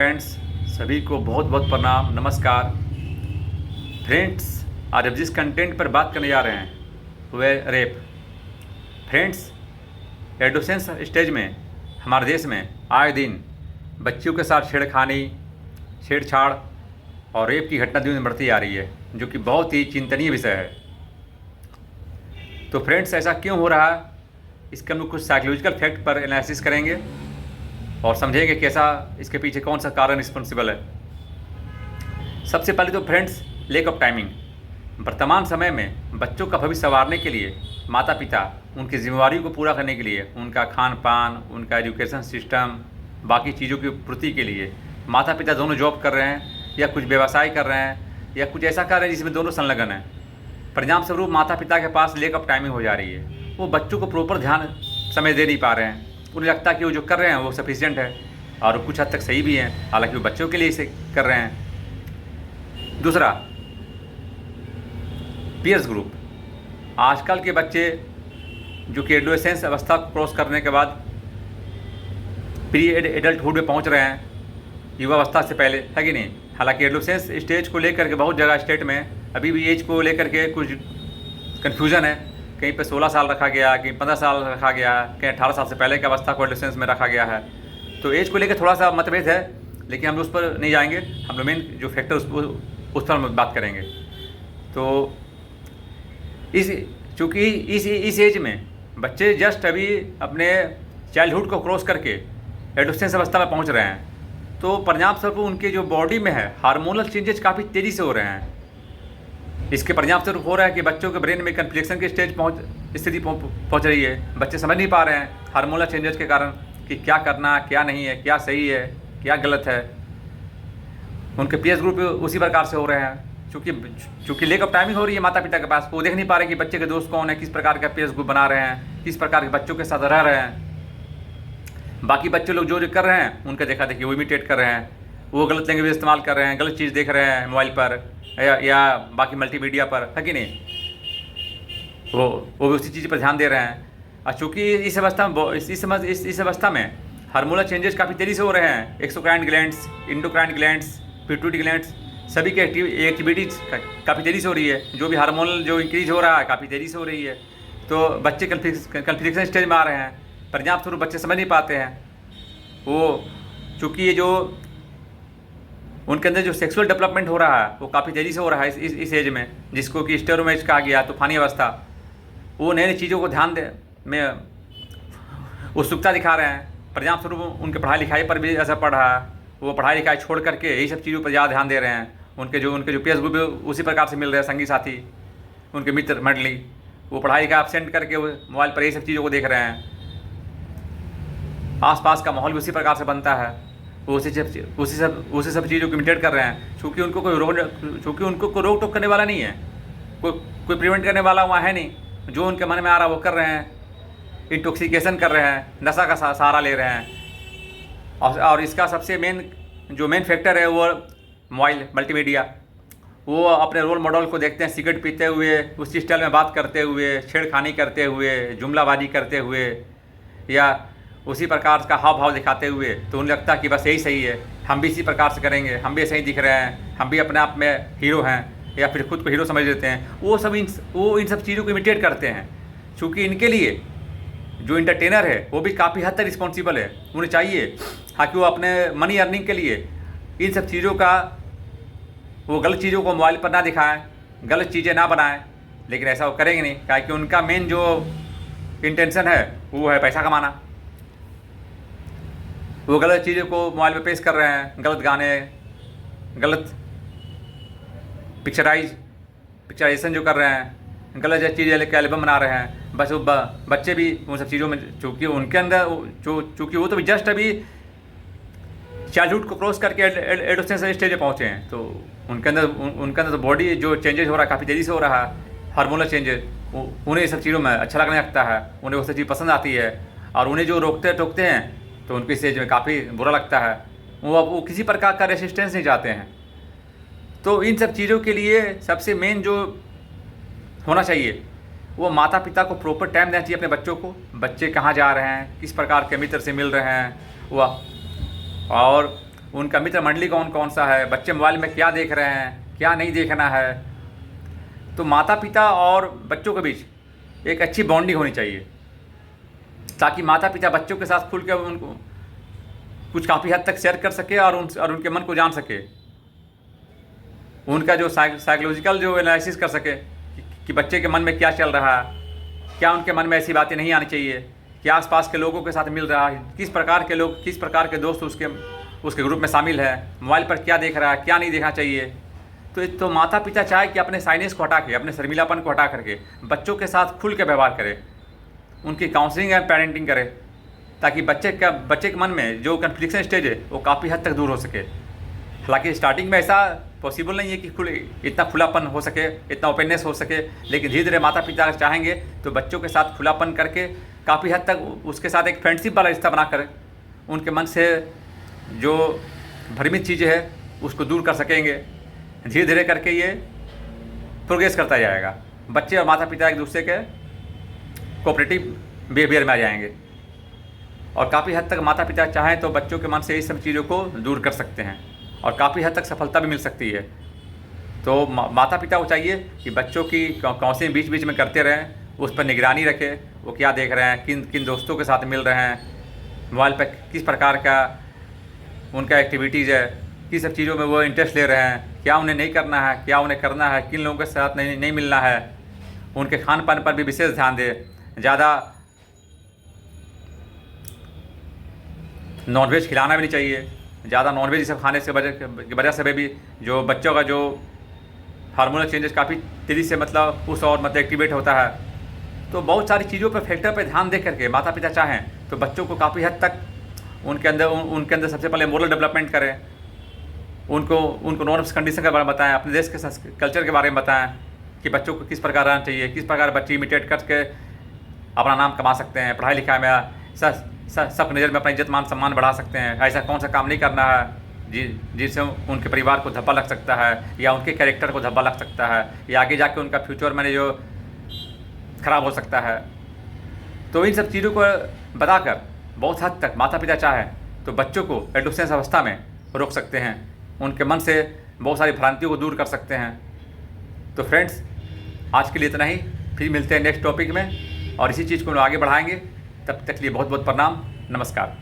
Friends, सभी को बहुत बहुत प्रणाम, नमस्कार। फ्रेंड्स, आज अब जिस कंटेंट पर बात करने जा रहे हैं वह रेप। फ्रेंड्स, एडोसेंस स्टेज में हमारे देश में आए दिन बच्चियों के साथ छेड़छाड़ और रेप की घटना दिन में बढ़ती जा रही है, जो कि बहुत ही चिंतनीय विषय है। तो फ्रेंड्स, ऐसा क्यों हो रहा है, इसके हम लोग कुछ साइकोलॉजिकल फैक्ट पर एनालिसिस करेंगे और समझेंगे कैसा इसके पीछे कौन सा कारण रिस्पॉन्सिबल है। सबसे पहले तो फ्रेंड्स, लैक ऑफ टाइमिंग। वर्तमान समय में बच्चों का भविष्य संवारने के लिए माता पिता उनकी जिम्मेदारियों को पूरा करने के लिए, उनका खान पान, उनका एजुकेशन सिस्टम, बाकी चीज़ों की पूर्ति के लिए माता पिता दोनों जॉब कर रहे हैं या कुछ व्यवसाय कर रहे हैं या कुछ ऐसा कर रहे हैं जिसमें दोनों संलग्न हैं। परिणाम स्वरूप माता पिता के पास लैक ऑफ टाइमिंग हो जा रही है। वो बच्चों को प्रॉपर ध्यान समय दे नहीं पा रहे हैं। उन्हें लगता है कि वो जो कर रहे हैं वो सफिशिएंट है और कुछ हद तक सही भी है, हालांकि वो बच्चों के लिए इसे कर रहे हैं। दूसरा, पीयर्स ग्रुप। आजकल के बच्चे जो कि एडोलेसेंस अवस्था को क्रॉस करने के बाद प्री एडल्टहुड में पहुंच रहे हैं, युवा अवस्था से पहले, है कि नहीं। हालांकि एडोलेसेंस स्टेज को लेकर के बहुत जगह स्टेट में अभी भी एज को लेकर के कुछ कन्फ्यूज़न है। कहीं पे 16 साल रखा गया, कहीं 15 साल रखा गया, कहीं 18 साल से पहले की अवस्था को एडोलेसेंस में रखा गया है। तो एज को लेकर थोड़ा सा मतभेद है, लेकिन हम लोग उस पर नहीं जाएंगे। हम लोग मेन जो फैक्टर उस पर हम बात करेंगे। तो चूँकि इस एज में बच्चे जस्ट अभी अपने चाइल्डहुड को क्रॉस करके एडोलेसेंस अवस्था में पहुँच रहे हैं, तो परिणाम स्वरूप उनके जो बॉडी में है हार्मोनल चेंजेस काफ़ी तेज़ी से हो रहे हैं। इसके परिणाम स्वरूप हो रहा है कि बच्चों के ब्रेन में कन्फ्लिक्शन की स्थिति पहुंच रही है। बच्चे समझ नहीं पा रहे हैं हार्मोनल चेंजेस के कारण कि क्या करना, क्या नहीं है, क्या सही है, क्या गलत है। उनके पीयर्स ग्रुप उसी प्रकार से हो रहे हैं। चूँकि लैक ऑफ टाइमिंग हो रही है माता पिता के पास, वो देख नहीं पा रहे कि बच्चे के दोस्त कौन है, किस प्रकार का पीयर्स ग्रुप बना रहे हैं, किस प्रकार के बच्चों के साथ रह रहे हैं। बाकी बच्चे लोग जो कर रहे हैं उनका देखा देखिए वो इमिटेट कर रहे हैं, वो गलत लैंग्वेज इस्तेमाल कर रहे हैं, गलत चीज़ देख रहे हैं मोबाइल पर या बाकी मल्टीमीडिया पर, है कि नहीं। वो उसी चीज़ पर ध्यान दे रहे हैं। और चूँकि इस अवस्था में हार्मोनल चेंजेस काफ़ी तेज़ी से हो रहे हैं। Exocrine glands, endocrine glands, pituitary glands, सभी की एक्टिविटीज़ काफ़ी तेज़ी से हो रही है। जो भी हार्मोनल जो इंक्रीज हो रहा है काफ़ी तेज़ी से हो रही है। तो बच्चे कन्फ्लिक्शन स्टेज में आ रहे हैं। परिणाम स्वरूप बच्चे समझ नहीं पाते हैं। वो चूँकि ये जो उनके अंदर जो सेक्सुअल डेवलपमेंट हो रहा है वो काफ़ी तेज़ी से हो रहा है इस एज में, जिसको कि स्टेरोमेज कहा गया, तूफानी अवस्था। वो नई नई चीज़ों को ध्यान दे में उत्सुकता दिखा रहे हैं। परिणाम स्वरूप उनके पढ़ाई लिखाई पर भी असर पड़ रहा है। वो पढ़ाई लिखाई छोड़ करके यही सब चीज़ों पर ज़्यादा ध्यान दे रहे हैं। उनके जो पीयर्स ग्रुप उसी प्रकार से मिल रहे हैं, संगी साथी, उनके मित्र मंडली। वो पढ़ाई लिखाई एब्सेंट करके मोबाइल पर यही सब चीज़ों को देख रहे हैं। आसपास का माहौल भी उसी प्रकार से बनता है। वो उसी सब चीज़ों को इमिटेट कर रहे हैं। चूँकि उनको कोई रोक टोक करने वाला नहीं है, कोई प्रिवेंट करने वाला वहाँ है नहीं। जो उनके मन में आ रहा है वो कर रहे हैं, इंटॉक्सिकेशन कर रहे हैं, नशा का सहारा ले रहे हैं। और इसका सबसे मेन फैक्टर है वो मोबाइल, मल्टीमीडिया। वो अपने रोल मॉडल को देखते हैं सिगरेट पीते हुए, उसी स्टाइल में बात करते हुए, छेड़खानी करते हुए, जुमलाबाजी करते हुए या उसी प्रकार का हाव भाव दिखाते हुए। तो उन्हें लगता है कि बस यही सही है, हम भी इसी प्रकार से करेंगे, हम भी ऐसे ही दिख रहे हैं, हम भी अपने आप में हीरो हैं, या फिर खुद को हीरो समझ लेते हैं। वो इन सब चीज़ों को इमिटेट करते हैं। चूँकि इनके लिए जो इंटरटेनर है वो भी काफ़ी हद तक रिस्पॉन्सिबल है। उन्हें चाहिए कि वो अपने मनी अर्निंग के लिए इन सब चीज़ों का, वो गलत चीज़ों को मोबाइल पर ना दिखाएँ, गलत चीज़ें ना बनाएँ। लेकिन ऐसा वो करेंगे नहीं, क्योंकि उनका मेन जो इंटेंशन है वो है पैसा कमाना। वो गलत चीज़ों को मोबाइल पे पेश कर रहे हैं, गलत गाने, गलत पिक्चराइजेशन जो कर रहे हैं, गलत चीज़ें के एल्बम बना रहे हैं। बस वो बच्चे भी उन सब चीज़ों में, चूँकि उनके अंदर चूँकि वो तो जस्ट अभी चाइल्डहुड को क्रॉस करके एडोलेसेंस स्टेज पे पहुँचे हैं, तो उनके अंदर तो बॉडी जो चेंजेस हो रहा है काफ़ी तेज़ी से हो रहा है, हार्मोनल चेंजेस। उन्हें ये सब चीज़ों में अच्छा लगने लगता है, उन्हें वो सब चीज़ पसंद आती है। और उन्हें जो रोकते टोकते हैं तो उनकी स्टेज में काफ़ी बुरा लगता है। वो किसी प्रकार का रेसिस्टेंस नहीं चाहते हैं। तो इन सब चीज़ों के लिए सबसे मेन जो होना चाहिए वो माता पिता को प्रॉपर टाइम देना चाहिए अपने बच्चों को। बच्चे कहाँ जा रहे हैं, किस प्रकार के मित्र से मिल रहे हैं, वह और उनका मित्र मंडली कौन कौन सा है, बच्चे मोबाइल में क्या देख रहे हैं, क्या नहीं देखना है। तो माता पिता और बच्चों के बीच एक अच्छी बॉन्डिंग होनी चाहिए, ताकि माता पिता बच्चों के साथ खुल के उनको कुछ काफ़ी हद तक शेयर कर सके और उनके मन को जान सके, उनका जो साइकोलॉजिकल जो एनालिसिस कर सके कि बच्चे के मन में क्या चल रहा है, क्या उनके मन में ऐसी बातें नहीं आनी चाहिए, क्या आसपास के लोगों के साथ मिल रहा है, किस प्रकार के लोग, किस प्रकार के दोस्त उसके ग्रुप में शामिल है, मोबाइल पर क्या देख रहा है, क्या नहीं देखना चाहिए। तो माता पिता चाहे कि अपने साइनेस को हटा के, अपने शर्मिलापन को हटा करके बच्चों के साथ खुल के व्यवहार करें, उनकी काउंसलिंग एंड पेरेंटिंग करें, ताकि बच्चे के मन में जो कन्फ्लिक्शन स्टेज है वो काफ़ी हद तक दूर हो सके। हालांकि स्टार्टिंग में ऐसा पॉसिबल नहीं है कि इतना खुलापन हो सके, इतना ओपननेस हो सके, लेकिन धीरे धीरे माता पिता चाहेंगे तो बच्चों के साथ खुलापन करके काफ़ी हद तक उसके साथ एक फ्रेंडशिप वाला रिश्ता बनाकर उनके मन से जो भ्रमित चीज़ें है उसको दूर कर सकेंगे। धीरे धीरे करके ये प्रोग्रेस करता जाएगा, बच्चे और माता पिता एक दूसरे के कोऑपरेटिव बिहेवियर में आ जाएंगे और काफ़ी हद तक माता पिता चाहें तो बच्चों के मन से इस सब चीज़ों को दूर कर सकते हैं और काफ़ी हद तक सफलता भी मिल सकती है। तो माता पिता को चाहिए कि बच्चों की काउंसलिंग बीच बीच में करते रहें, उस पर निगरानी रखें, वो क्या देख रहे हैं, किन किन दोस्तों के साथ मिल रहे हैं, मोबाइल पर किस प्रकार का उनका एक्टिविटीज़ है, किस सब चीज़ों में वो इंटरेस्ट ले रहे हैं, क्या उन्हें नहीं करना है, क्या उन्हें करना है, किन लोगों के साथ नहीं मिलना है। उनके खान पान पर भी विशेष ध्यान दें, ज़्यादा नॉनवेज खिलाना भी नहीं चाहिए। ज़्यादा नॉनवेज सब खाने से की वजह से भी जो बच्चों का जो हार्मोनल चेंजेस काफ़ी तेज़ी से मतलब उस और मतलब एक्टिवेट होता है। तो बहुत सारी चीज़ों पर फैक्टर पर ध्यान दे करके माता पिता चाहें तो बच्चों को काफ़ी हद तक उनके अंदर सबसे पहले मोरल डेवलपमेंट करें, उनको नॉर्म्स कंडीशन के बारे में बताएं, अपने देश के कल्चर के बारे में बताएं कि बच्चों को किस प्रकार रहना चाहिए, किस प्रकार बच्चे इमिटेट करके अपना नाम कमा सकते हैं, पढ़ाई लिखाई में सब नज़र में अपना इज्जत मान सम्मान बढ़ा सकते हैं, ऐसा कौन सा काम नहीं करना है जिससे उनके परिवार को धब्बा लग सकता है या उनके कैरेक्टर को धब्बा लग सकता है या आगे जाके उनका फ्यूचर में जो ख़राब हो सकता है। तो इन सब चीज़ों को बताकर बहुत हद तक माता पिता चाहें तो बच्चों को एडोलेसेंस अवस्था में रोक सकते हैं, उनके मन से बहुत सारी भ्रांतियों को दूर कर सकते हैं। तो फ्रेंड्स, आज के लिए इतना ही, फिर मिलते हैं नेक्स्ट टॉपिक में और इसी चीज़ को हम आगे बढ़ाएंगे। तब तक के लिए बहुत बहुत प्रणाम, नमस्कार।